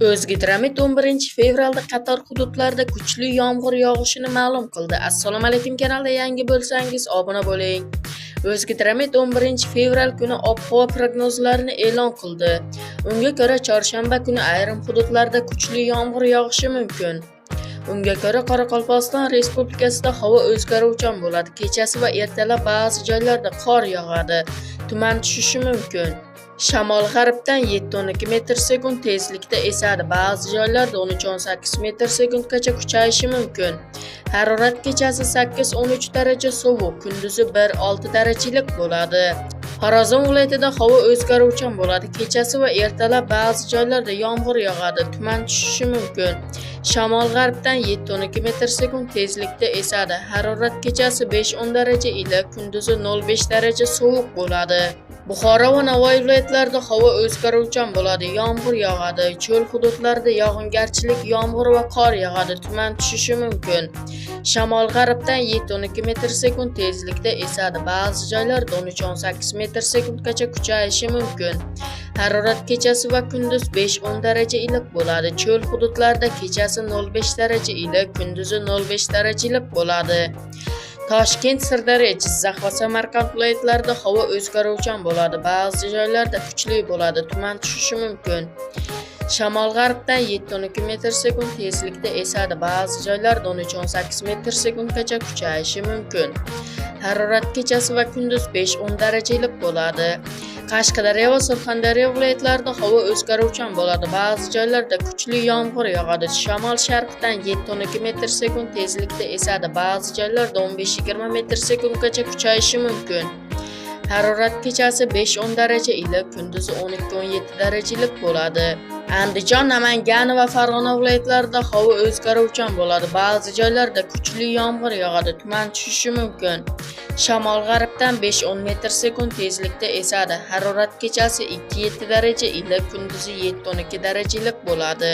O'zgidromet 11-fevralda qator hududlarda kuchli yomg'ir yog'ishini ma'lum qildi. Assalomu alaykum, kanalda yangi bo'lsangiz obuna bo'ling. O'zgidromet 11-fevral kuni ob-havo prognozlarini e'lon qildi. Unga ko'ra chorshanba kuni ayrim hududlarda kuchli yomg'ir yog'ishi mumkin. Unga ko'ra Qoraqalpog'iston Respublikasida havo o'zgaruvchan bo'ladi. Kechasi va ertalab ba'zi joylarda qor yog'adi, tuman tushishi mumkin. Shamol-g'arbdan 7-12 metr/sekund tezlikda esadi. Ba'zi joylarda 13-18 metr/sekundgacha kuchayishi mumkin. Harorat kechasi 8-13 daraja sovuq, kunduzi 1-6 darajalik bo'ladi. Xorazm viloyatida havo o'zgaruvchan bo'ladi. Kechasi va ertalab ba'zi joylarda yomg'ir yog'adi, tuman tushishi mumkin. Shamol-g'arbdan 7-12 metr/sekund tezlikda esadi. Harorat kechasi 5-10 daraja ila kunduzi 0-5 daraja sovuq bo'ladi. Buxoro va Navoiy viloyatlarida havo o'zgaruvchan bo'ladi, yomg'ir yog'adi. Cho'l hududlarida yog'ingarchilik, yomg'ir va qor yog'adi, tuman tushishi mumkin. Shamol-g'arbdan 7-12 metr/sekund tezlikda esadi. Ba'zi joylarda 13-18 metr/sekundgacha kuchayishi mumkin. Harorat kechasi va kunduz 5-10 daraja iliq bo'ladi. Cho'l hududlarida kechasi 0-5 daraja ila kunduzi 0-5 daraja iliq bo'ladi. Toshkent, Sirdaryo, Jizzax va Samarqand viloyatlarida havo o'zgaruvchan bo'ladi. Ba'zi joylarda kuchli bo'ladi, tuman tushishi mumkin. Shamol-g'arbdan 7-12 metr/sekund tezlikda esadi. Ba'zi joylarda 13-18 metr/sekundgacha kuchayishi mumkin. Harorat kechasi va kunduz 5-10 darajalik bo'ladi. Qashqadaryo va Surxondaryo viloyatlarida havo o'zgaruvchan bo'ladi. Ba'zi joylarda kuchli yomg'ir yog'adi. Shamol-sharqdan 7-12 metr/sekund tezlikda esadi. Ba'zi joylarda 15-20 metr/sekundgacha kuchayishi mumkin. Harorat kechasi 5-10 daraja ila kunduzi 12-17 darajalik bo'ladi. Andijon, Namangan va Farg'ona viloyatlarida havo o'zgaruvchan bo'ladi. Ba'zi joylarda kuchli yomg'ir yog'adi, tuman tushishi mumkin. Shamol-g'arbdan 5-10 metr/sekund tezlikda esadi. Harorat kechasi 2-7 daraja ila kunduzi 7-12 darajalik bo'ladi.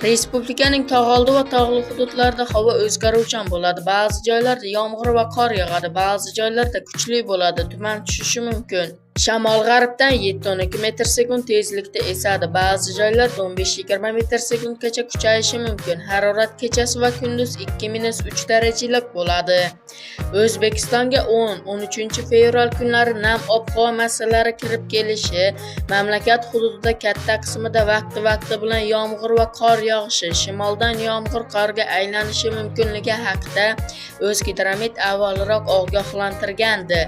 Respublikaning tog'oldi va tog'li hududlarida havo o'zgaruvchan bo'ladi. Ba'zi joylarda yomg'ir va qor yog'adi, ba'zi joylarda kuchli bo'ladi, tuman tushishi mumkin. Shamol-g'arbdan 7-12 metr/sekund tezlikda esadi. Ba'zi joylarda 15-20 metr/sekundgacha kuchayishi mumkin. Harorat kechasi va kunduz 2-3 darajalik bo'ladi. O'zbekistonga 10-13-fevral kunlari nam ob-havo massalari kirib kelishi, mamlakat hududida katta qismida vaqti bilan yomg'ir va qor yog'ishi, shimoldan yomg'ir qorga aylanishi mumkinligi haqida O'zgidromet avvalroq ogohlantirgandi.